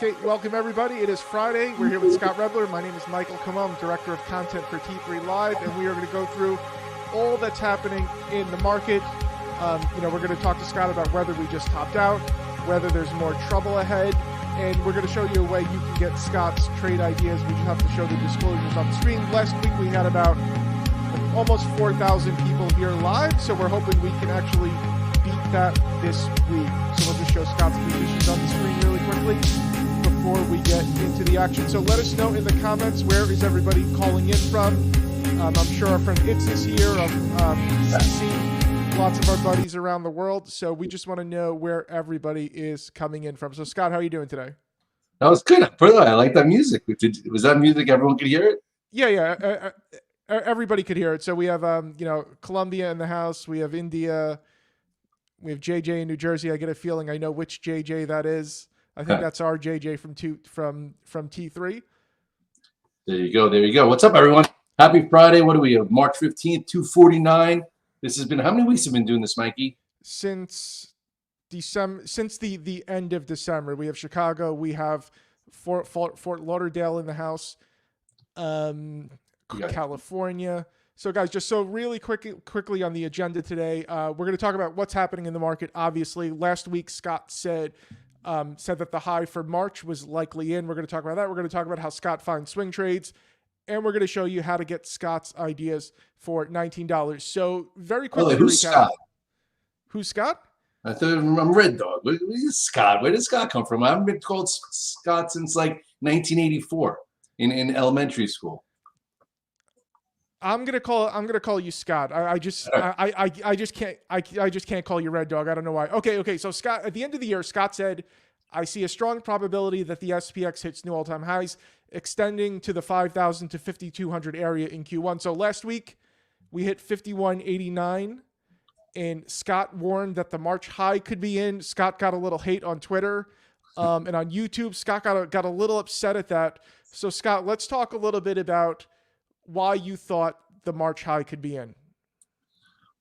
Okay, welcome everybody. It is Friday. We're here with Scott Rebler. My name is Michael Como. I'm Director of Content for T3 Live, and we are going to go through all that's happening in the market. We're going to talk to Scott about whether we just topped out, whether there's more trouble ahead, and we're going to show you a way you can get Scott's trade ideas. We just have to show the disclosures on the screen. Last week we had about almost 4,000 people here live, so we're hoping we can actually beat that this week. So we'll just show Scott's positions on the screen really quickly before we get into the action. So let us know in the comments, where is everybody calling in from? I'm sure our friend Itz is here. I've seen lots of our buddies around the world, so we just want to know where everybody is coming in from. So Scott, how are you doing today? That was good. I like that music. Was that music everyone could hear it? Yeah. Everybody could hear it. So we have Colombia in the house. We have India. We have JJ in New Jersey. I get a feeling I know which JJ that is. I think that's our JJ from T3. There you go. What's up, everyone? Happy Friday. What do we have? March 15th, 2:49. This has been, how many weeks have been doing this, Mikey? Since December, since the end of December. We have Chicago. We have Fort Lauderdale in the house. California. So guys, just so really quickly on the agenda today, we're going to talk about what's happening in the market. Obviously, last week Scott said that the high for March was likely in. We're going to talk about that. We're going to talk about how Scott finds swing trades, and we're going to show you how to get Scott's ideas for $19. So very quickly, who's Scott? Who's Scott? I thought I'm Red Dog. Who's Scott? Where did Scott come from? I haven't been called Scott since like 1984 in elementary school. I'm gonna call you Scott. I just can't call you Red Dog. I don't know why. Okay. So Scott, at the end of the year, Scott said, I see a strong probability that the SPX hits new all-time highs, extending to the 5,000 to 5,200 area in Q1. So last week we hit 5189, and Scott warned that the March high could be in. Scott got a little hate on Twitter and on YouTube. Scott got a little upset at that. So Scott, let's talk a little bit about why you thought the March high could be in.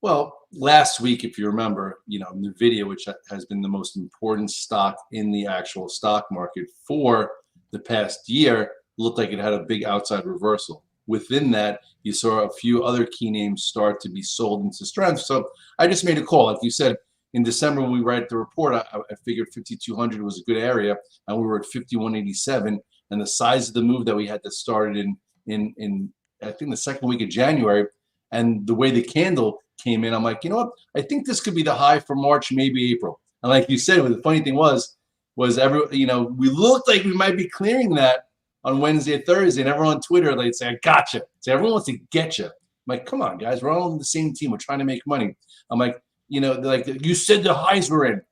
Well, last week, if you remember, Nvidia, which has been the most important stock in the actual stock market for the past year, looked like it had a big outside reversal. Within that, you saw a few other key names start to be sold into strength. So I just made a call. Like you said, in December, when we wrote the report, I figured 5,200 was a good area, and we were at 5,187. And the size of the move that we had that started in I think the second week of January, and the way the candle came in, I'm like, you know what? I think this could be the high for March, maybe April. And like you said, the funny thing was we looked like we might be clearing that on Wednesday or Thursday, and everyone on Twitter, they'd say, I gotcha. So everyone wants to get you. I'm like, come on, guys, we're all on the same team. We're trying to make money. I'm like, you said the highs were in.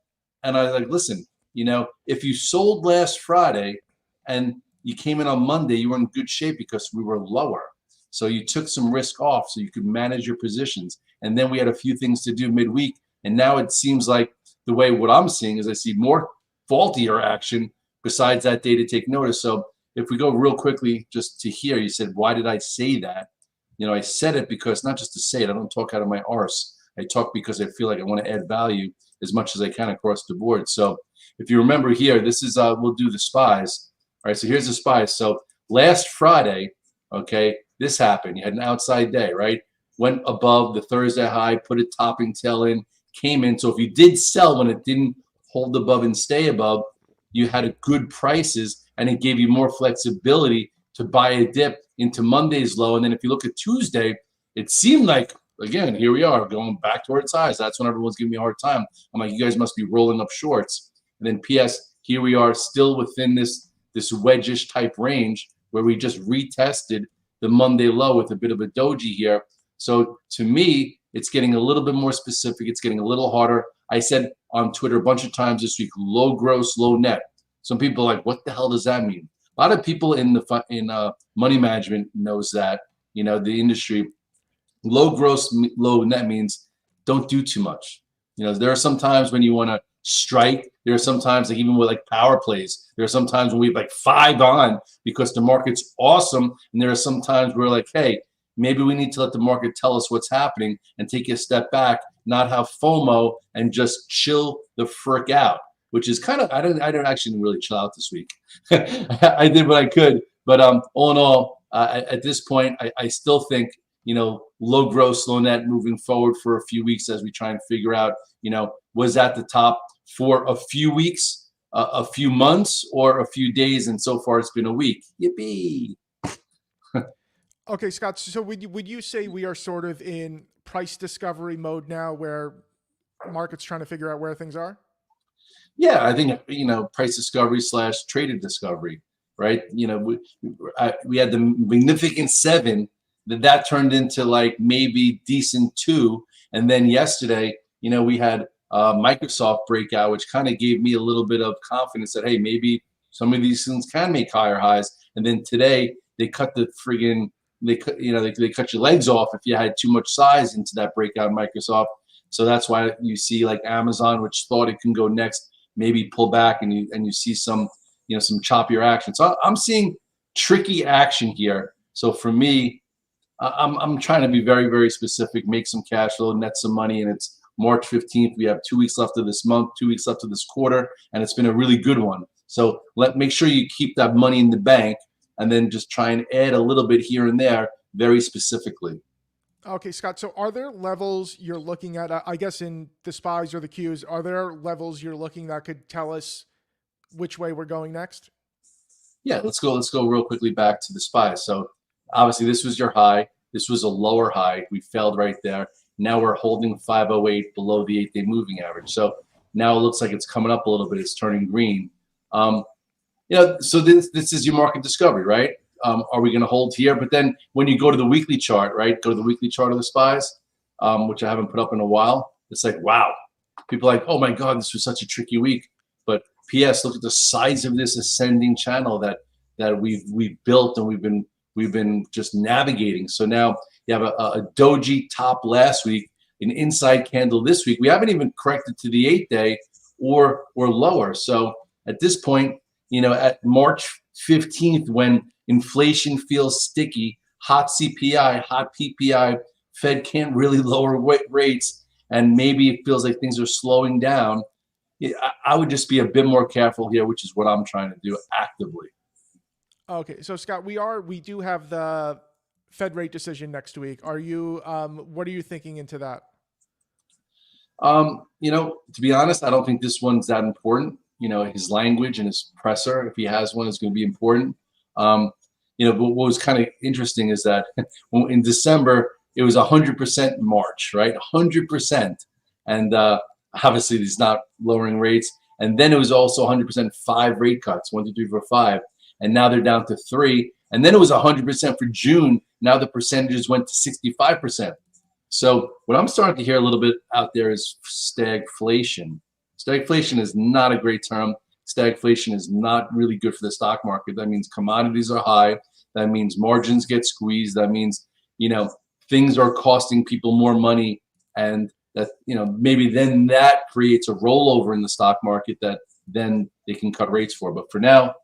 And I was like, listen, if you sold last Friday and you came in on Monday, you were in good shape because we were lower. So you took some risk off so you could manage your positions. And then we had a few things to do midweek. And now it seems like what I'm seeing is I see more faultier action besides that day to take notice. So if we go real quickly just to here, you said, why did I say that? I said it because, not just to say it, I don't talk out of my arse. I talk because I feel like I want to add value as much as I can across the board. So if you remember here, this is, we'll do the SPYs. All right, so here's the SPYs. So last Friday, okay, this happened. You had an outside day, right? Went above the Thursday high, put a topping tail in, came in. So if you did sell when it didn't hold above and stay above, you had a good prices, and it gave you more flexibility to buy a dip into Monday's low. And then if you look at Tuesday, it seemed like, again, here we are going back towards highs. That's when everyone's giving me a hard time. I'm like, you guys must be rolling up shorts. And then PS, here we are still within this wedgish type range where we just retested the Monday low with a bit of a doji here. So to me, it's getting a little bit more specific. It's getting a little harder. I said on Twitter a bunch of times this week, low gross, low net. Some people are like, what the hell does that mean? A lot of people in money management knows that, the industry, low gross, low net means don't do too much. There are some times when you want to strike. There are some times, like even with like power plays, there are some times when we have like 5 on because the market's awesome. And there are some times where like, hey, maybe we need to let the market tell us what's happening and take a step back, not have FOMO and just chill the frick out. which is kind of I don't actually really chill out this week. I did what I could, but all in all, at this point, I still think low gross, low net moving forward for a few weeks as we try and figure out was at the top for a few weeks, a few months, or a few days, and so far it's been a week. Yippee! Okay, Scott. So would you say we are sort of in price discovery mode now, where market's trying to figure out where things are? Yeah, I think price discovery / traded discovery, right? We had the magnificent 7 that turned into like maybe decent 2, and then yesterday, we had Microsoft breakout, which kind of gave me a little bit of confidence that hey, maybe some of these things can make higher highs. And then today they cut the friggin' they cut your legs off if you had too much size into that breakout in Microsoft. So that's why you see like Amazon, which thought it can go next, maybe pull back, and you see some some choppier action. So I'm seeing tricky action here. So for me, I'm trying to be very, very specific, make some cash flow, net some money, and it's March 15th. We have 2 weeks left of this month, 2 weeks left of this quarter, and it's been a really good one. So make sure you keep that money in the bank, and then just try and add a little bit here and there, very specifically. Okay, Scott. So are there levels you're looking at? I guess in the SPYs or the Qs, are there levels you're looking that could tell us which way we're going next? Yeah, let's go real quickly back to the SPYs. So obviously this was your high. This was a lower high. We failed right there. Now we're holding 508 below the 8-day moving average. So now it looks like it's coming up a little bit. It's turning green. So this is your market discovery, right? Are we going to hold here? But then when you go to the weekly chart, right? Go to the weekly chart of the SPYs, which I haven't put up in a while. It's like, wow. People are like, oh my God, this was such a tricky week. But P.S. Look at the size of this ascending channel that we've built and we've been just navigating. So now you have a doji top last week, an inside candle this week. We haven't even corrected to the 8-day or lower. So at this point, at March 15th, when inflation feels sticky, hot CPI, hot PPI, Fed can't really lower rates, and maybe it feels like things are slowing down, I would just be a bit more careful here, which is what I'm trying to do actively. Okay, so Scott, we do have the Fed rate decision next week. Are you what are you thinking into that? To be honest, I don't think this one's that important. His language and his presser, if he has one, is going to be important. But what was kind of interesting is that in December, it was 100% March, right? 100%. And obviously, he's not lowering rates. And then it was also 100% 5 rate cuts, 1, 2, 3, 4, 5. And now they're down to 3. And then it was 100% for June. Now the percentages went to 65%. So what I'm starting to hear a little bit out there is stagflation. Stagflation is not a great term. Stagflation is not really good for the stock market. That means commodities are high. That means margins get squeezed. That means, things are costing people more money. And that, maybe then that creates a rollover in the stock market that then they can cut rates for. But for now,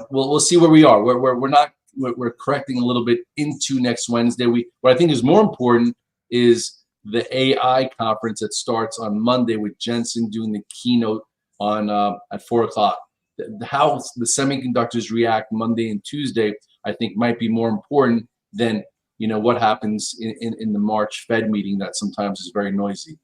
we'll see where we are. We're correcting a little bit into next Wednesday. What I think is more important is the AI conference that starts on Monday with Jensen doing the keynote on at 4:00. How the semiconductors react Monday and Tuesday, I think, might be more important than what happens in the March Fed meeting that sometimes is very noisy.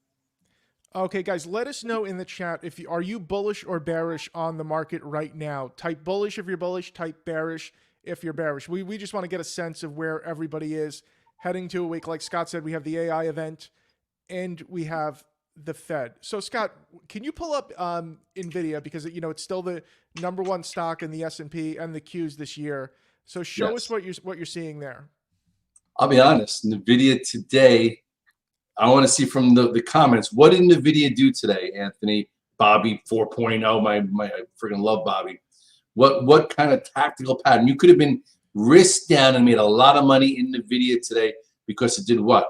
Okay, guys, let us know in the chat are you bullish or bearish on the market right now. Type bullish if you're bullish. Type bearish if you're bearish. We just want to get a sense of where everybody is heading to a week. Like Scott said, we have the AI event and we have the Fed. So Scott, can you pull up Nvidia, because it's still the #1 stock in the S&P and the Qs this year. So show us what you're seeing there. I'll be honest, Nvidia today, I want to see from the comments, what did Nvidia do today, Anthony? Bobby 4.0, I freaking love Bobby. What kind of tactical pattern? You could have been risked down and made a lot of money in Nvidia today because it did what?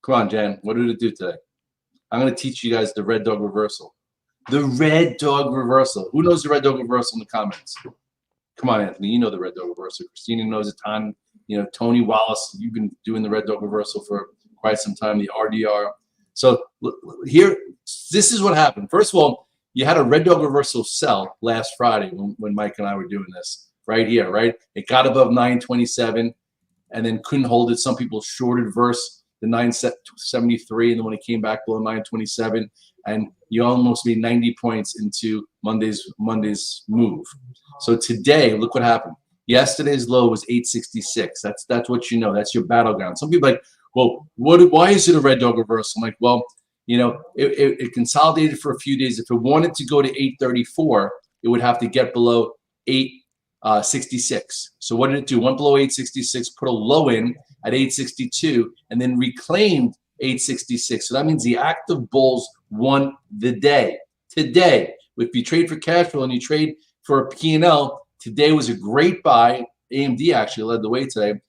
Come on, Jan, what did it do today? I'm going to teach you guys the red dog reversal. The red dog reversal. Who knows the red dog reversal in the comments? Come on, Anthony, you know the red dog reversal. Christina knows it. Tony Wallace, you've been doing the red dog reversal for quite some time. The RDR. So here, this is what happened. First of all, you had a red dog reversal sell last Friday when Mike and I were doing this right here, right? It got above 927 and then couldn't hold it. Some people shorted versus the 973, and then when it came back below 927, and you almost made 90 points into Monday's move. So today, look what happened. Yesterday's low was 866. That's what you know. That's your battleground. Some people are like, well, why is it a red dog reversal? I'm like, well, you know, it consolidated for a few days. If it wanted to go to 834, it would have to get below 866. So what did it do? Went below 866, put a low in at 862, and then reclaimed 866. So that means the active bulls won the day. Today, if you trade for cash flow and you trade for a P&L, today was a great buy. AMD actually led the way today.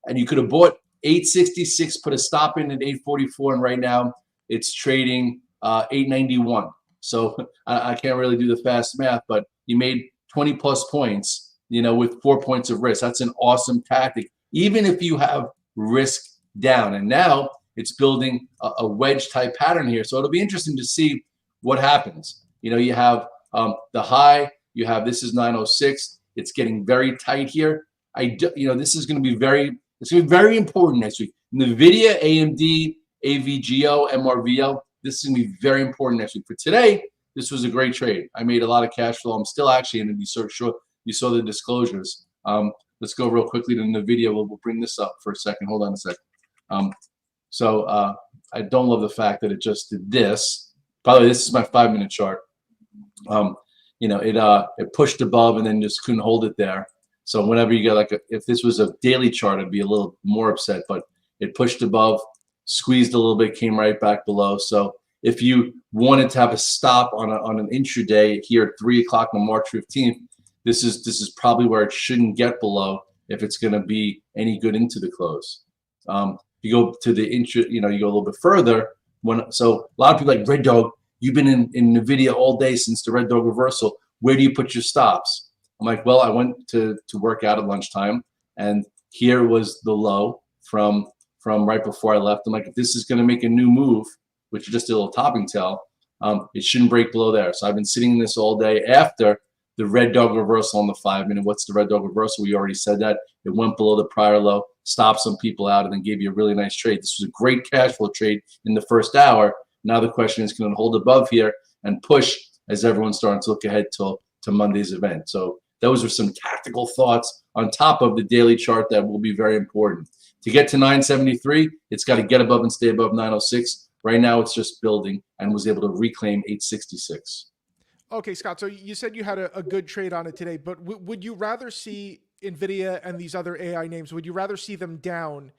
And you could have bought 866, put a stop in at 844, and right now it's trading 891. So I can't really do the fast math, but you made 20 plus points, you know, with 4 points of risk. That's an awesome tactic, even if you have risk down. And now it's building a wedge type pattern here. So it'll be interesting to see what happens. You know, you have the high, you have, this is 906. It's getting very tight here. You know, this is going to be it's going to be very important next week. Nvidia, AMD, AVGO, MRVL, this is going to be very important next week. For today, this was a great trade. I made a lot of cash flow. I'm still actually going to be so sure you saw the disclosures. Let's go real quickly to Nvidia. We'll bring this up for a second. Hold on a second. I don't love the fact that it just did this. By the way, this is my 5-minute chart. You know, it pushed above and then just couldn't hold it there. So whenever you get if this was a daily chart, I'd be a little more upset. But it pushed above, squeezed a little bit, came right back below. So if you wanted to have a stop on an intraday here at 3 o'clock on March 15th, this is probably where it shouldn't get below if it's going to be any good into the close. You go to the you know, you go a little bit further. So a lot of people like, Red Dog, you've been in Nvidia all day since the Red Dog reversal. Where do you put your stops? I'm like, well, I went to work out at lunchtime, and here was the low from right before I left. I'm like, if this is going to make a new move, which is just a little topping tail, it shouldn't break below there. So I've been sitting in this all day after the Red Dog reversal on the 5-minute. What's the Red Dog reversal? We already said that. It went below the prior low, stopped some people out, and then gave you a really nice trade. This was a great cash flow trade in the first hour. Now the question is, can it hold above here and push as everyone's starting to look ahead to Monday's event? So those are some tactical thoughts on top of the daily chart that will be very important. To get to 973, it's got to get above and stay above 906. Right now, it's just building and was able to reclaim 866. Okay, Scott, so you said you had a good trade on it today, but would you rather see Nvidia and these other AI names, would you rather see them down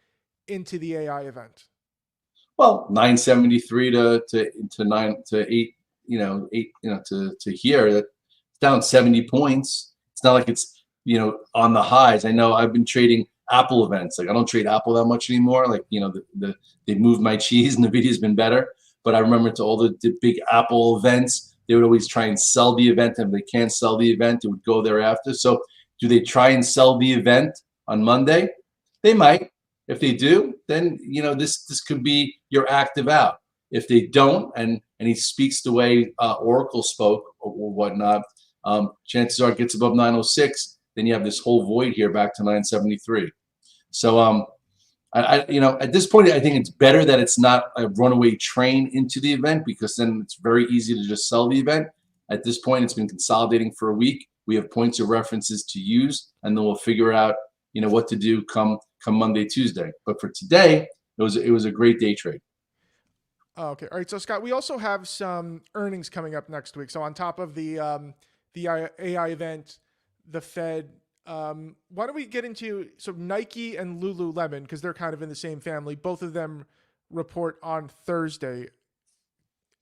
into the AI event? Well, 973 to 9 to 8, to here, that's down 70 points. It's not like it's, on the highs. I know I've been trading Apple events. Like, I don't trade Apple that much anymore. Like, they moved my cheese and Nvidia's been better. But I remember to all the big Apple events, they would always try and sell the event. And if they can't sell the event, it would go thereafter. So do they try and sell the event on Monday? They might. If they do, then, this could be your active out. If they don't, and he speaks the way Oracle spoke or whatnot, chances are it gets above 906, then you have this whole void here back to 973. So, at this point, I think it's better that it's not a runaway train into the event, because then it's very easy to just sell the event. At this point, it's been consolidating for a week. We have points of references to use, and then we'll figure out, what to do come Monday, Tuesday. But for today, it was a great day trade. Okay. All right. So, Scott, we also have some earnings coming up next week. So on top of the AI event, the Fed, why don't we get into Nike and Lululemon, because they're kind of in the same family. Both of them report on Thursday.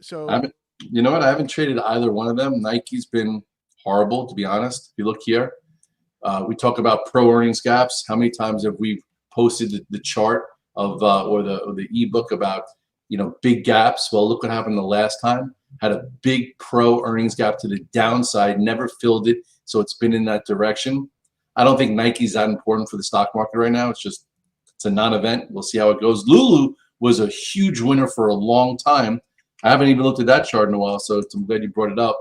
So you know what? I haven't traded either one of them. Nike's been horrible, to be honest. If you look here, we talk about pro earnings gaps. How many times have we posted the chart of or the ebook about big gaps? Well, look what happened the last time. Had a big pro earnings gap to the downside, never filled it, so it's been in that direction. I don't think Nike's that important for the stock market right now. It's a non-event. We'll see how it goes. Lulu was a huge winner for a long time. I haven't even looked at that chart in a while, so I'm glad you brought it up.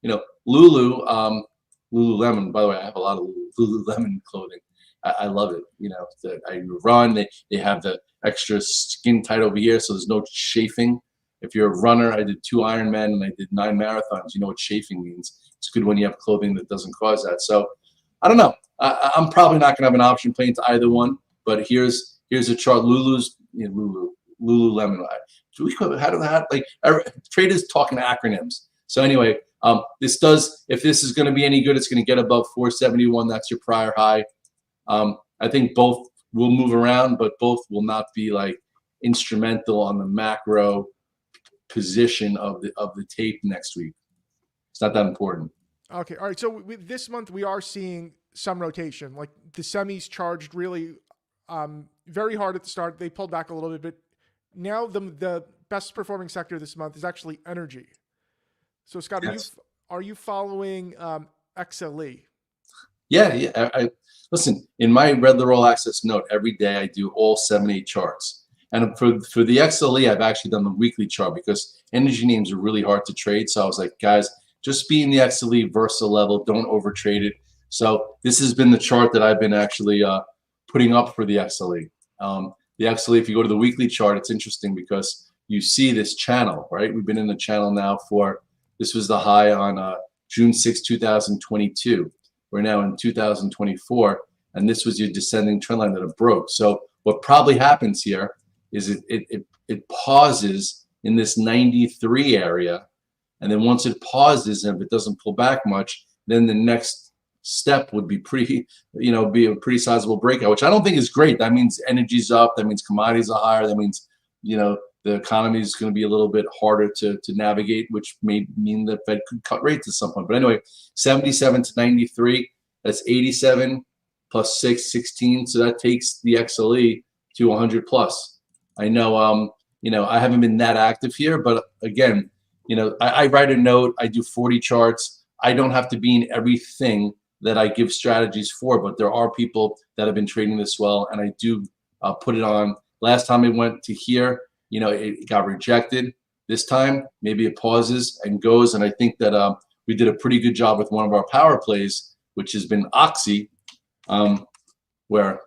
You know, Lululemon. By the way, I have a lot of Lululemon clothing. I love it. You know, I run. They have the extra skin tight over here, so there's no chafing. If you're a runner, I did 2 Ironman and I did 9 marathons. You know what chafing means. It's good when you have clothing that doesn't cause that. So I don't know. I'm probably not going to have an option play into either one. But here's a chart. Lululemon. How do that, like, traders talking acronyms. So anyway, if this is going to be any good, it's going to get above 471. That's your prior high. I think both will move around, but both will not be like instrumental on the macro position of the tape next week. It's not that important. Okay. All right. So this month we are seeing some rotation. Like the semis charged really very hard at the start. They pulled back a little bit, but now the best performing sector this month is actually energy. So Scott, yes. Are you following XLE? Yeah. I listen, in my Red Letter All Access note, every day I do all 7-8 charts. And for the XLE, I've actually done the weekly chart because energy names are really hard to trade. So I was like, guys, just be in the XLE Versa level. Don't overtrade it. So this has been the chart that I've been actually putting up for the XLE. The XLE, if you go to the weekly chart, it's interesting because you see this channel, right? We've been in the channel now this was the high on June 6, 2022. We're now in 2024, and this was your descending trend line that it broke. So what probably happens here is it pauses in this 93 area, and then once it pauses and if it doesn't pull back much, then the next step would be be a pretty sizable breakout, which I don't think is great. That means energy's up, that means commodities are higher, that means the economy is going to be a little bit harder to navigate, which may mean that Fed could cut rates at some point. But anyway, 77 to 93, that's 87 plus 6, 16. So that takes the XLE to 100 plus. I know, I haven't been that active here, but again, I write a note, I do 40 charts. I don't have to be in everything that I give strategies for, but there are people that have been trading this well, and I do put it on. Last time it went to here, it got rejected. This time, maybe it pauses and goes, and I think that we did a pretty good job with one of our power plays, which has been Oxy, where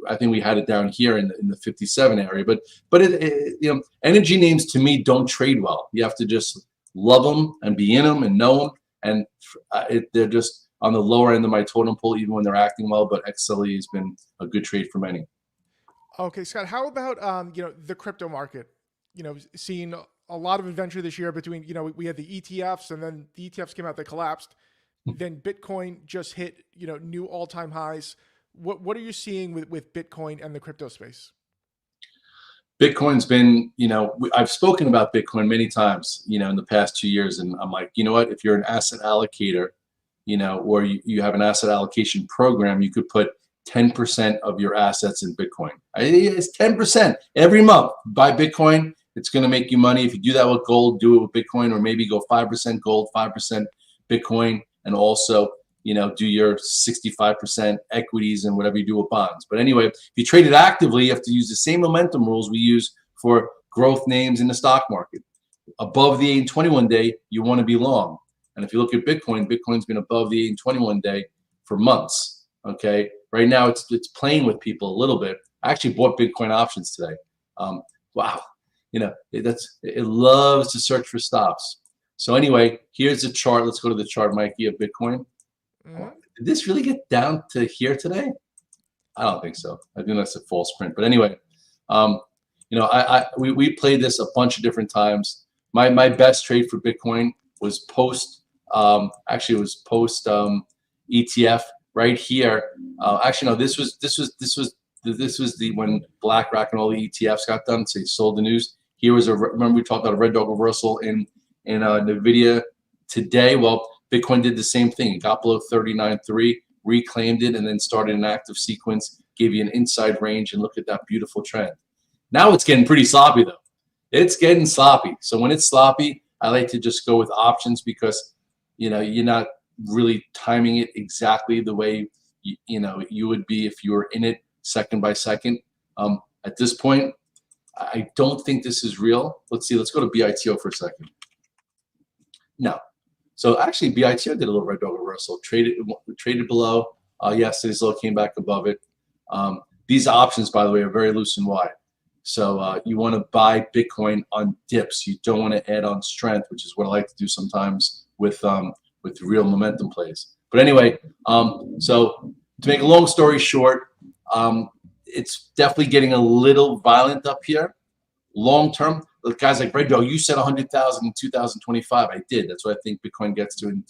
I think we had it down here in the 57 area. But energy names to me don't trade well. You have to just love them and be in them and know them, and they're just on the lower end of my totem pole, even when they're acting well. But XLE has been a good trade for many. Okay, Scott, how about the crypto market? Seeing a lot of adventure this year between we had the ETFs, and then the ETFs came out, they collapsed. Then Bitcoin just hit new all-time highs. What are you seeing with Bitcoin and the crypto space? Bitcoin's been, I've spoken about Bitcoin many times, in the past 2 years, and I'm like, you know what? If you're an asset allocator, or you have an asset allocation program, you could put 10% of your assets in Bitcoin. It's 10% every month. Buy Bitcoin. It's going to make you money. If you do that with gold, do it with Bitcoin, or maybe go 5% gold, 5% Bitcoin, and also, do your 65% equities and whatever you do with bonds. But anyway, if you trade it actively, you have to use the same momentum rules we use for growth names in the stock market. Above the 8 and 21 day, you want to be long. And if you look at Bitcoin, Bitcoin's been above the 8 and 21 day for months. Okay. Right now, it's playing with people a little bit. I actually bought Bitcoin options today. Wow, it loves to search for stops. So anyway, here's the chart. Let's go to the chart, Mikey, of Bitcoin. Mm-hmm. Did this really get down to here today? I don't think so. I think that's a false print. But anyway, we played this a bunch of different times. My best trade for Bitcoin was post ETF. Right here, actually no. This was the when BlackRock and all the ETFs got done. So they sold the news. Here was remember we talked about a red dog reversal in Nvidia today. Well, Bitcoin did the same thing. It got below 39.3, reclaimed it, and then started an active sequence. Gave you an inside range, and look at that beautiful trend. Now it's getting pretty sloppy though. It's getting sloppy. So when it's sloppy, I like to just go with options because you're not really timing it exactly the way you would be if you were in it second by second. At this point, I don't think this is real. Let's see. Let's go to BITO for a second. No. So actually, BITO did a little red dog reversal. Traded below. Yesterday's low came back above it. These options, by the way, are very loose and wide. So you want to buy Bitcoin on dips. You don't want to add on strength, which is what I like to do sometimes with real momentum plays. But anyway, so to make a long story short, it's definitely getting a little violent up here. Long term, the guys like Red Dog, you said 100,000 in 2025. I did. That's what I think Bitcoin gets to, and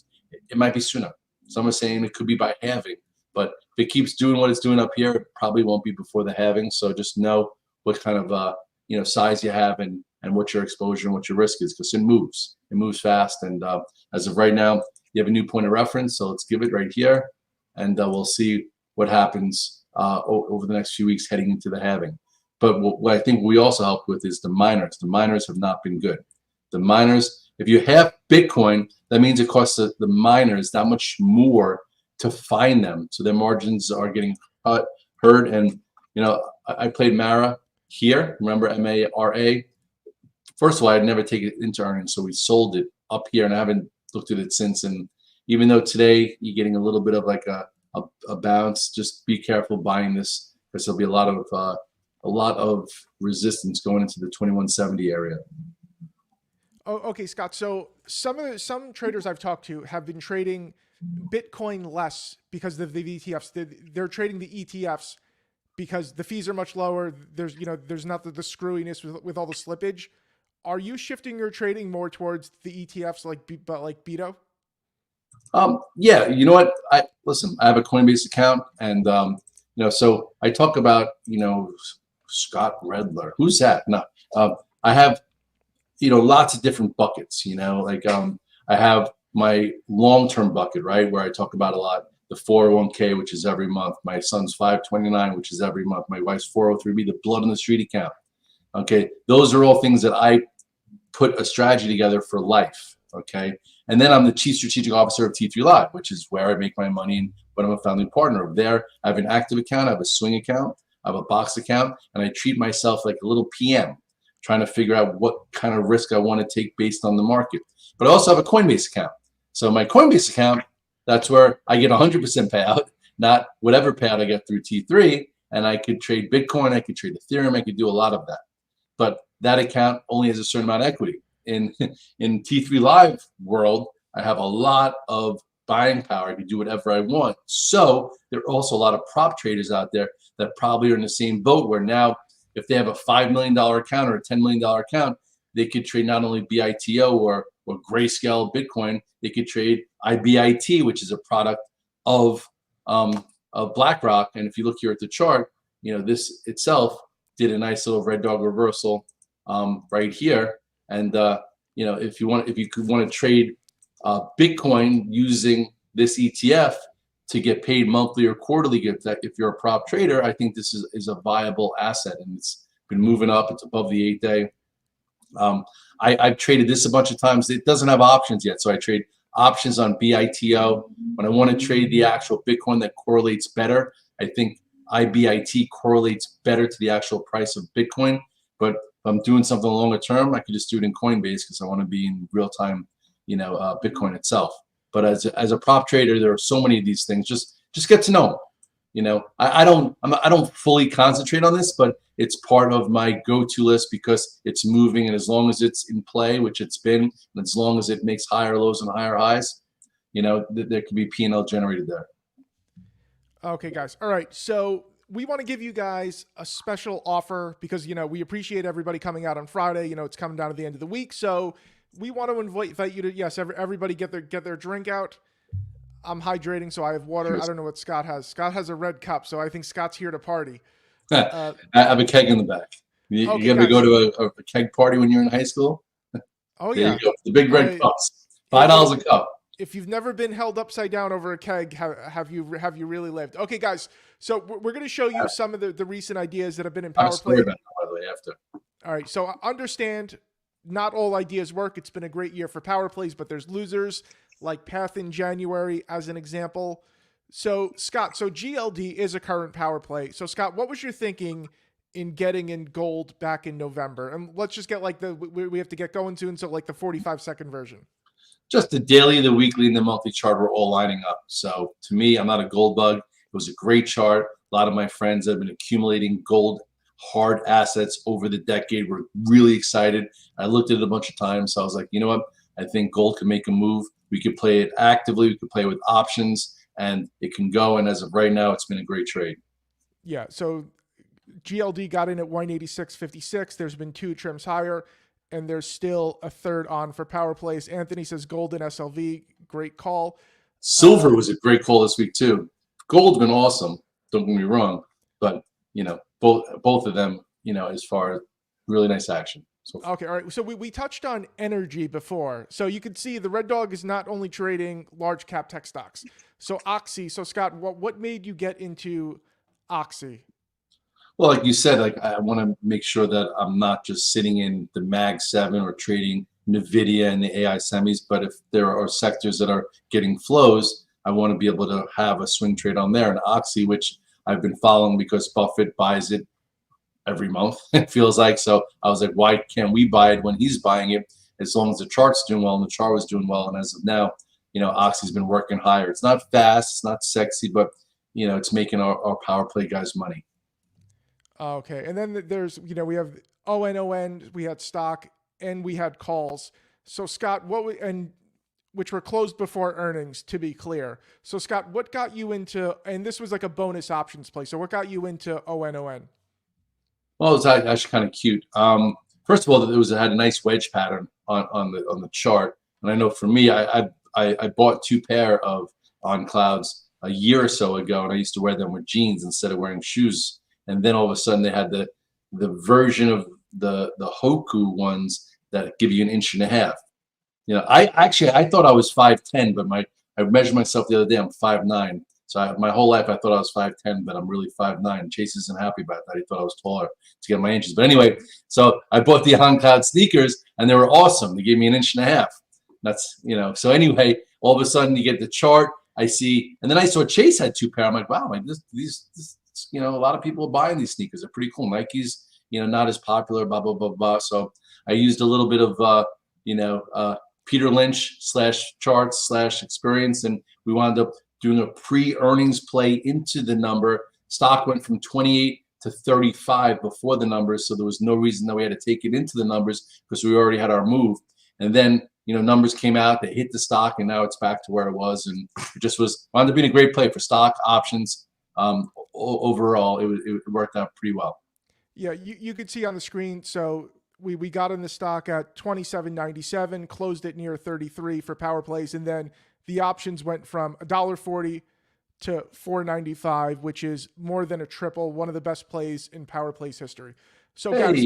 it might be sooner. Some are saying it could be by halving, but if it keeps doing what it's doing up here, it probably won't be before the halving. So just know what kind of size you have and what your exposure and what your risk is, because it moves fast. And as of right now, you have a new point of reference. So let's give it right here, and we'll see what happens over the next few weeks heading into the halving. But what I think we also help with is the miners. The miners have not been good. The miners, if you have Bitcoin, that means it costs the miners that much more to find them. So their margins are getting hurt. And, I played Mara here. Remember MARA? First of all, I'd never take it into earnings. So we sold it up here, and I haven't looked at it since. And even though today you're getting a little bit of like a bounce, just be careful buying this, because there'll be a lot of resistance going into the 2170 area. Oh, okay, Scott. So some traders I've talked to have been trading Bitcoin less because of the ETFs. They're trading the ETFs because the fees are much lower. There's not the screwiness with all the slippage. Are you shifting your trading more towards the ETFs like BITO? Yeah. You know what? I have a Coinbase account, and so I talk about Scott Redler. Who's that? No, I have lots of different buckets. I have my long-term bucket, right, where I talk about a lot. The 401k, which is every month. My son's 529, which is every month. My wife's 403b, the blood on the street account. Okay, those are all things that I put a strategy together for life. Okay, and then I'm the chief strategic officer of T3 Live, which is where I make my money and when I'm a founding partner of there. I have an active account, I have a swing account, I have a box account, and I treat myself like a little PM, trying to figure out what kind of risk I want to take based on the market. But I also have a Coinbase account. So my Coinbase account, that's where I get 100% payout, not whatever payout I get through T3. And I could trade Bitcoin, I could trade Ethereum, I could do a lot of that. But that account only has a certain amount of equity. In T3 Live world, I have a lot of buying power. I can do whatever I want. So there are also a lot of prop traders out there that probably are in the same boat, where now if they have a $5 million account or a $10 million account, they could trade not only BITO or Grayscale Bitcoin, they could trade IBIT, which is a product of BlackRock. And if you look here at the chart, this itself did a nice little red dog reversal right here. And if you want to trade Bitcoin using this ETF to get paid monthly or quarterly, if you're a prop trader, I think this is a viable asset, and it's been moving up. It's above the 8-day. I've traded this a bunch of times. It doesn't have options yet, so I trade options on BITO. When I want to trade the actual Bitcoin that correlates better, I think IBIT correlates better to the actual price of Bitcoin. But if I'm doing something longer term, I could just do it in Coinbase because I want to be in real time, Bitcoin itself. But as a prop trader, there are so many of these things. Just get to know them. I don't fully concentrate on this, but it's part of my go-to list because it's moving, and as long as it's in play, which it's been, and as long as it makes higher lows and higher highs, there can be P&L generated there. Okay, guys. All right. So we want to give you guys a special offer because, we appreciate everybody coming out on Friday. It's coming down to the end of the week. So we want to invite you to, yes, everybody get their drink out. I'm hydrating, so I have water. Cheers. I don't know what Scott has. Scott has a red cup, so I think Scott's here to party. I have a keg in the back. You ever go to a keg party when you're in high school? Oh, there yeah. You go. The big red cups. $5 a cup. If you've never been held upside down over a keg, have you really lived? Okay, guys. So we're going to show you some of the recent ideas that have been in Power Play. By the way, after. All right. So understand, not all ideas work. It's been a great year for Power Plays, but there's losers like Path in January as an example. So Scott, GLD is a current Power Play. So Scott, what was your thinking in getting in gold back in November? And let's just get like we have to get going soon. So like the 45-second version. Just the daily, the weekly, and the monthly chart were all lining up. So to me, I'm not a gold bug. It was a great chart. A lot of my friends have been accumulating gold hard assets over the decade. We're really excited. I looked at it a bunch of times. So I was like, you know what? I think gold can make a move. We could play it actively. We could play with options, and it can go. And as of right now, it's been a great trade. Yeah. So GLD got in at 186.56. There's been 2 trims higher, and there's still a third on for power plays. Anthony says gold and SLV, great call. Silver was a great call this week too. Gold's been awesome. Don't get me wrong, but both of them, as far as really nice action. So okay, all right. So we touched on energy before. So you can see the Red Dog is not only trading large cap tech stocks. So Oxy. So Scott, what made you get into Oxy? Well, like you said, like I want to make sure that I'm not just sitting in the Mag 7 or trading Nvidia and the AI semis, but if there are sectors that are getting flows, I want to be able to have a swing trade on there. And Oxy, which I've been following because Buffett buys it every month, it feels like. So I was like, why can't we buy it when he's buying it? As long as the chart's doing well, and the chart was doing well. And as of now, Oxy's been working higher. It's not fast, it's not sexy, but it's making our power play guys money. Okay. And then there's, we have ON, we had stock, and we had calls. So Scott, which were closed before earnings, to be clear. So Scott, what got you into, and this was like a bonus options play. So what got you into ON? Well, it was actually kind of cute. First of all, it had a nice wedge pattern on the chart, and I know for me, I bought 2 pair of On Clouds a year or so ago, and I used to wear them with jeans instead of wearing shoes. And then all of a sudden, they had the version of the Hoku ones that give you 1.5 inches. I thought I was 5'10", but I measured myself the other day. I'm 5'9". So my whole life I thought I was 5'10", but I'm really 5'9". Chase isn't happy about that. He thought I was taller to get my inches. But anyway, so I bought the On Cloud sneakers, and they were awesome. They gave me 1.5 inches. That's So anyway, all of a sudden you get the chart. I see, and then I saw Chase had 2 pair. I'm like, wow, these a lot of people are buying these sneakers. They're pretty cool. Nike's not as popular. Blah blah blah blah. So I used a little bit of Peter Lynch /charts /experience, and we wound up doing a pre-earnings play into the number. Stock went from 28 to 35 before the numbers, so there was no reason that we had to take it into the numbers because we already had our move. And then numbers came out, they hit the stock, and now it's back to where it was, and it just wound up being a great play for stock options. Overall, it worked out pretty well. Yeah, you could see on the screen. So we got in the stock at 27.97, closed it near 33 for power plays, and then the options went from $1.40 to $4.95, which is more than a triple. One of the best plays in power plays history. So guys,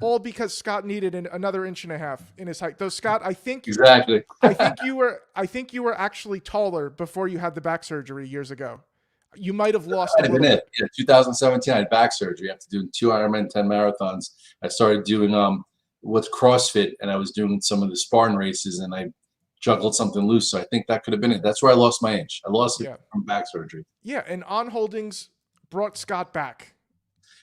all because Scott needed another 1.5 inches in his height. Though Scott, exactly. I think you were actually taller before you had the back surgery years ago. You might have lost a little bit. Yeah, 2017, I had back surgery after doing 2 Ironman 10 marathons. I started doing what's CrossFit, and I was doing some of the Spartan races, and I juggled something loose. So I think that could have been it. That's where I lost my inch. I lost it from back surgery. Yeah, and On Holdings brought Scott back.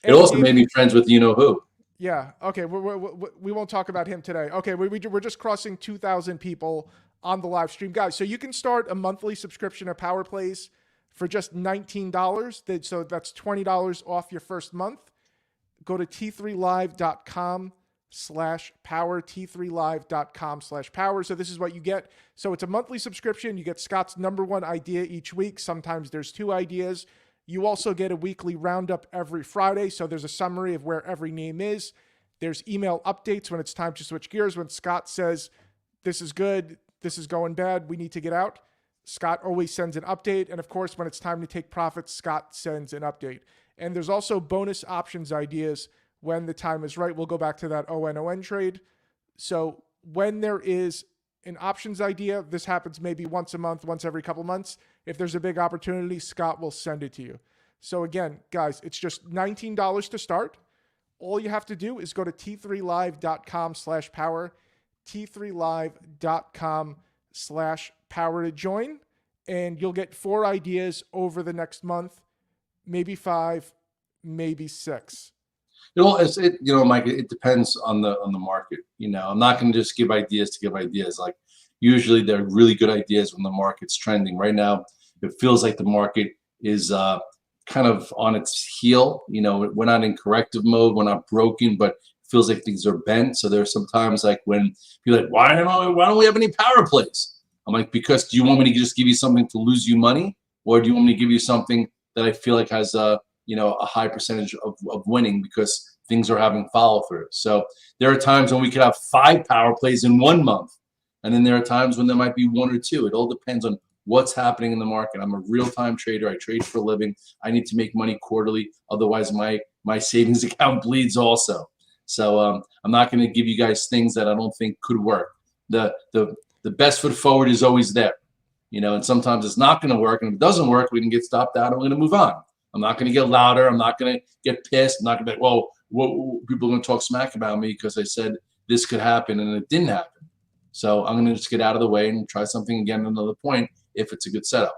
It also made me friends with who. Yeah. Okay. We won't talk about him today. Okay. We're just crossing 2,000 people on the live stream, guys. So you can start a monthly subscription of Power Plays for just $19. So that's $20 off your first month. Go to t3live.com/power, t3live.com/power. So this is what you get. So it's a monthly subscription. You get Scott's #1 idea each week. Sometimes there's 2 ideas. You also get a weekly roundup every Friday. So there's a summary of where every name is. There's email updates when it's time to switch gears. When Scott says, this is good, this is going bad, we need to get out, Scott always sends an update. And of course, when it's time to take profits, Scott sends an update. And there's also bonus options ideas when the time is right. We'll go back to that ON trade. So when there is an options idea, this happens maybe once a month, once every couple months. If there's a big opportunity, Scott will send it to you. So again, guys, it's just $19 to start. All you have to do is go to t3live.com/power, t3live.com/power to join, and you'll get 4 ideas over the next month, maybe 5, maybe 6. Mike, it depends on the market. I'm not going to just give ideas to give ideas. Like usually they're really good ideas when the market's trending. Right now, it feels like the market is kind of on its heel. We're not in corrective mode. We're not broken, but it feels like things are bent. So there's sometimes like when people are like, why don't we have any power plays? I'm like, because do you want me to just give you something to lose you money, or do you want me to give you something that I feel like has a high percentage of winning because things are having follow through? So there are times when we could have 5 power plays in 1 month. And then there are times when there might be 1 or 2. It all depends on what's happening in the market. I'm a real-time trader. I trade for a living. I need to make money quarterly. Otherwise, my savings account bleeds also. So I'm not going to give you guys things that I don't think could work. The best foot forward is always there. And sometimes it's not going to work. And if it doesn't work, we can get stopped out and we're going to move on. I'm not going to get louder. I'm not going to get pissed. I'm not going to be like, well, people are going to talk smack about me because I said this could happen and it didn't happen. So I'm going to just get out of the way and try something again at another point if it's a good setup.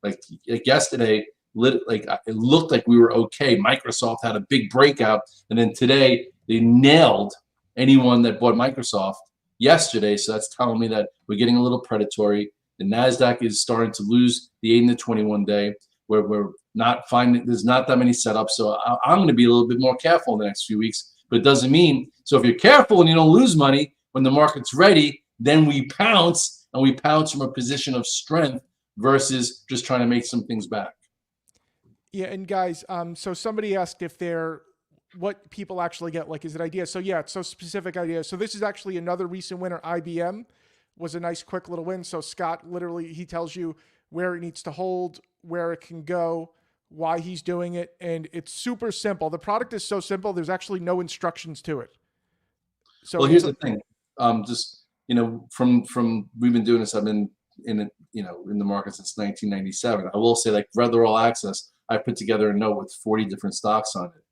Like yesterday, it looked like we were okay. Microsoft had a big breakout, and then today they nailed anyone that bought Microsoft yesterday. So that's telling me that we're getting a little predatory. The NASDAQ is starting to lose the 8 and the 21 day, where we're not finding there's not that many setups. So I'm going to be a little bit more careful in the next few weeks. But it doesn't mean, so if you're careful and you don't lose money when the market's ready, then we pounce, and we pounce from a position of strength versus just trying to make some things back. Yeah, and guys, so somebody asked what people actually get, like, is it ideas? So yeah, it's so specific ideas. So this is actually another recent winner. IBM was a nice quick little win. So Scott, literally, he tells you where it needs to hold, where it can go, why he's doing it, and it's super simple. The product is so simple, there's actually no instructions to it. So well, here's the thing. From we've been doing this, I've been in it, in the market since 1997. I will say, like Red All Access, I put together a note with 40 different stocks on it,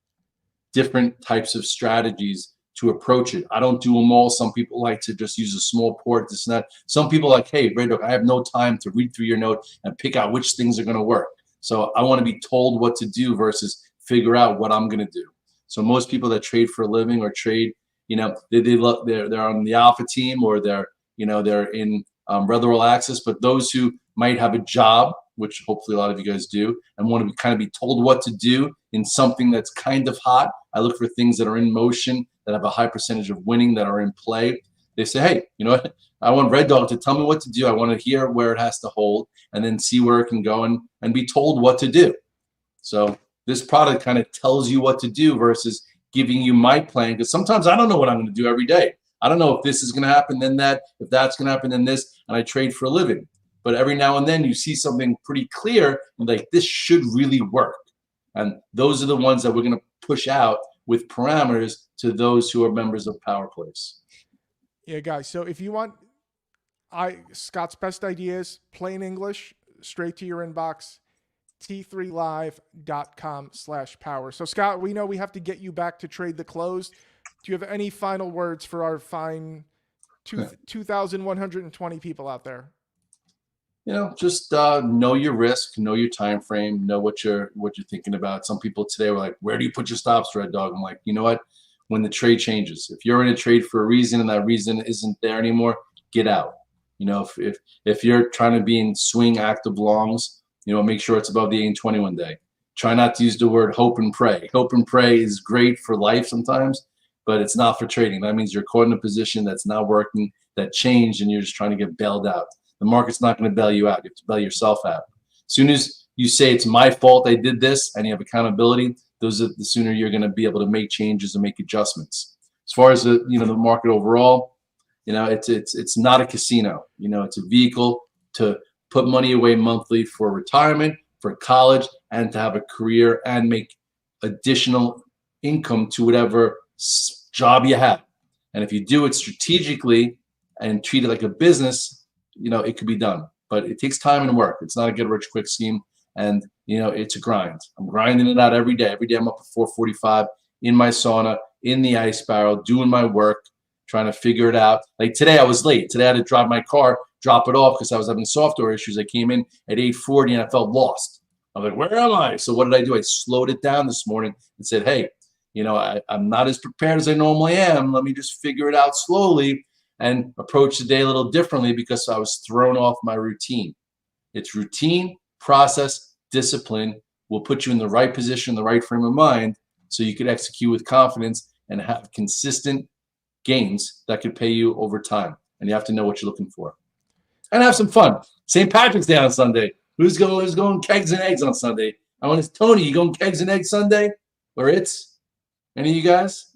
different types of strategies to approach it. I don't do them all. Some people like to just use a small port, this and that. Some people are like, hey, Red Dog, I have no time to read through your note and pick out which things are going to work. So I want to be told what to do versus figure out what I'm going to do. So most people that trade for a living or trade, they're on the alpha team, or they're in Red All Access. But those who might have a job, which hopefully a lot of you guys do, and want to kind of be told what to do in something that's kind of hot, I look for things that are in motion, that have a high percentage of winning, that are in play. They say, hey, you know what? I want Red Dog to tell me what to do. I want to hear where it has to hold and then see where it can go and be told what to do. So this product kind of tells you what to do versus giving you my plan, because sometimes I don't know what I'm going to do every day. I don't know if this is going to happen, then that, if that's going to happen, then this, and I trade for a living. But every now and then you see something pretty clear and like, this should really work. And those are the ones that we're going to push out with parameters to those who are members of Power Plays. Yeah, guys. So if you want Scott's best ideas, plain English, straight to your inbox, t3live.com/power. So Scott, we know we have to get you back to trade the close. Do you have any final words for our fine 2,120 people out there? Just know your risk, know your time frame, know what you're thinking about. Some people today were like, where do you put your stops, Red Dog? I'm like, you know what? When the trade changes, if you're in a trade for a reason and that reason isn't there anymore, get out. If you're trying to be in swing active longs, make sure it's above the 8 and 21 day. Try not to use the word hope and pray. Hope and pray is great for life sometimes, but it's not for trading. That means you're caught in a position that's not working, that changed, and you're just trying to get bailed out. The market's not going to bail you out. You have to bail yourself out. As soon as you say it's my fault I did this and you have accountability, the sooner you're going to be able to make changes and make adjustments. As far as the market overall, it's not a casino. It's a vehicle to put money away monthly for retirement, for college, and to have a career and make additional income to whatever job you have. And if you do it strategically and treat it like a business, it could be done, but it takes time and work. It's not a get rich quick scheme. And, it's a grind. I'm grinding it out every day. Every day I'm up at 4:45 in my sauna, in the ice barrel, doing my work, trying to figure it out. Like today I was late. Today I had to drive my car, drop it off because I was having software issues. I came in at 8:40 and I felt lost. I'm like, where am I? So what did I do? I slowed it down this morning and said, hey, I'm not as prepared as I normally am. Let me just figure it out slowly and approach the day a little differently because I was thrown off my routine. It's routine, process, discipline will put you in the right position, the right frame of mind, so you could execute with confidence and have consistent gains that could pay you over time. And you have to know what you're looking for. And have some fun. St. Patrick's Day on Sunday. Who's going kegs and eggs on Sunday? I want to Tony, you going kegs and eggs Sunday? Or it's any of you guys?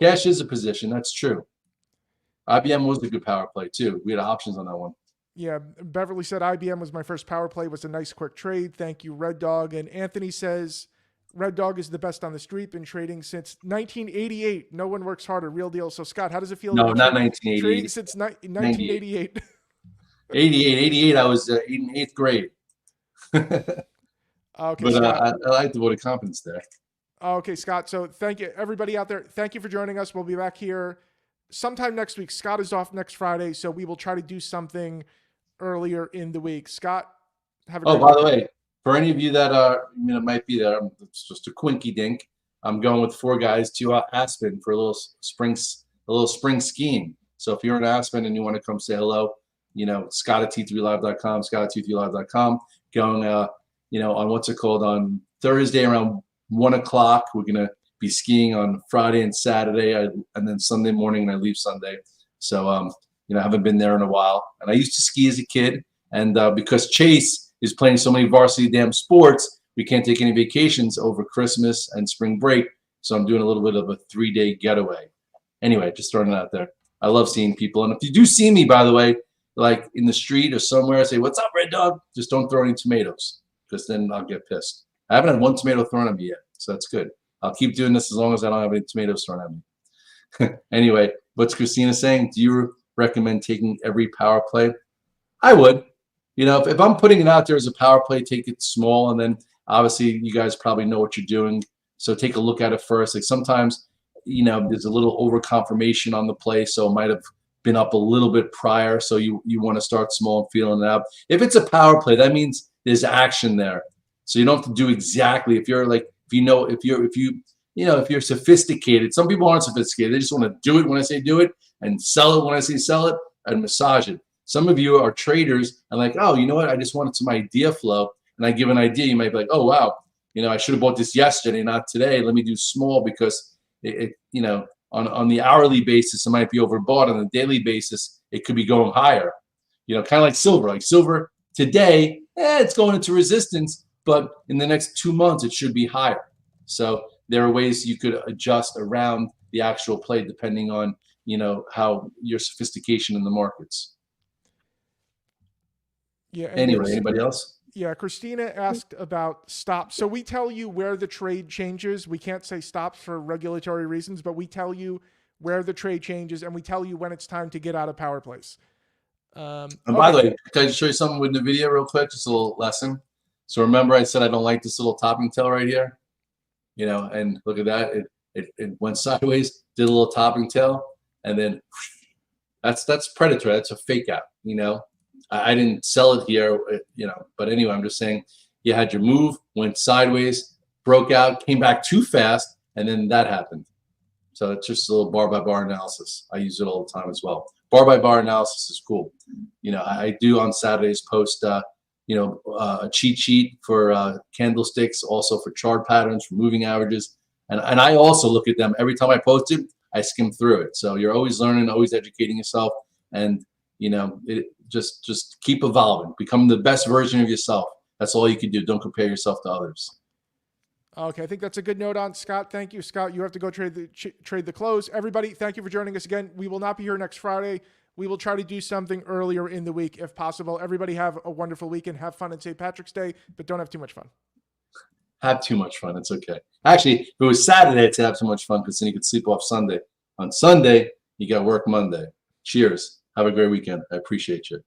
Cash is a position. That's true. IBM was a good power play too. We had options on that one. Yeah, Beverly said IBM was my first power play. Was a nice quick trade. Thank you, Red Dog. And Anthony says Red Dog is the best on the street. Been trading since 1988. No one works harder. Real deal. So Scott, how does it feel? No, not 1988. Trading since 1988. 88. I was in 8th grade. Okay, but I like the vote of confidence there. Okay, Scott. So thank you, everybody out there. Thank you for joining us. We'll be back here sometime next week. Scott is off next Friday, so we will try to do something earlier in the week. Scott, have a great by the way, for any of you that might be there, it's just a quinky dink. I'm going with 4 guys to Aspen for a little spring skiing. So if you're in Aspen and you want to come say hello, Scott at T3Live.com, Scott at T3Live.com. Going, on what's it called on Thursday around 1 o'clock. We're gonna be skiing on Friday and Saturday, and then Sunday morning, and I leave Sunday. So, I haven't been there in a while. And I used to ski as a kid, and because Chase is playing so many varsity damn sports, we can't take any vacations over Christmas and spring break. So I'm doing a little bit of a 3-day getaway. Anyway, just throwing it out there. I love seeing people, and if you do see me, by the way, like in the street or somewhere, say, "What's up, Red Dog?" Just don't throw any tomatoes, because then I'll get pissed. I haven't had one tomato thrown at me yet, so that's good. I'll keep doing this as long as I don't have any tomatoes thrown at me. Anyway, what's Christina saying? Do you recommend taking every power play? I would. If I'm putting it out there as a power play, take it small, and then obviously you guys probably know what you're doing, so take a look at it first. Like sometimes, there's a little over confirmation on the play, so it might have been up a little bit prior, so you want to start small and feeling it out. If it's a power play, that means there's action there, so you don't have to do exactly. If you're sophisticated, some people aren't sophisticated. They just want to do it when I say do it and sell it when I say sell it and massage it. Some of you are traders and like, oh, you know what? I just wanted some idea flow, and I give an idea. You might be like, oh wow, I should have bought this yesterday, not today. Let me do small because on the hourly basis, it might be overbought. On the daily basis, it could be going higher. Kind of like silver. Like silver today, it's going into resistance, but in the next 2 months, it should be higher. So there are ways you could adjust around the actual play depending on, how your sophistication in the markets. Yeah. Anyway, anybody else? Yeah, Christina asked about stops. So we tell you where the trade changes. We can't say stops for regulatory reasons, but we tell you where the trade changes, and we tell you when it's time to get out of power plays. And by the way, can I just show you something with NVIDIA real quick? Just a little lesson. So remember I said I don't like this little topping tail right here? And look at that. It went sideways, did a little topping tail, and then that's predatory. That's a fake out, I didn't sell it here, but anyway, I'm just saying you had your move, went sideways, broke out, came back too fast, and then that happened. So it's just a little bar by bar analysis. I use it all the time as well. Bar by bar analysis is cool. I do on Saturdays post, a cheat sheet for candlesticks, also for chart patterns, for moving averages. And I also look at them every time I post it, I skim through it. So you're always learning, always educating yourself. And, just keep evolving, become the best version of yourself. That's all you can do. Don't compare yourself to others. Okay, I think that's a good note on Scott. Thank you, Scott. You have to go trade the close. Everybody, thank you for joining us again. We will not be here next Friday. We will try to do something earlier in the week if possible. Everybody have a wonderful weekend. Have fun on St. Patrick's Day, but don't have too much fun. Have too much fun. It's okay. Actually, if it was Saturday, to have too much fun because then you could sleep off Sunday. On Sunday, you got work Monday. Cheers. Have a great weekend. I appreciate you.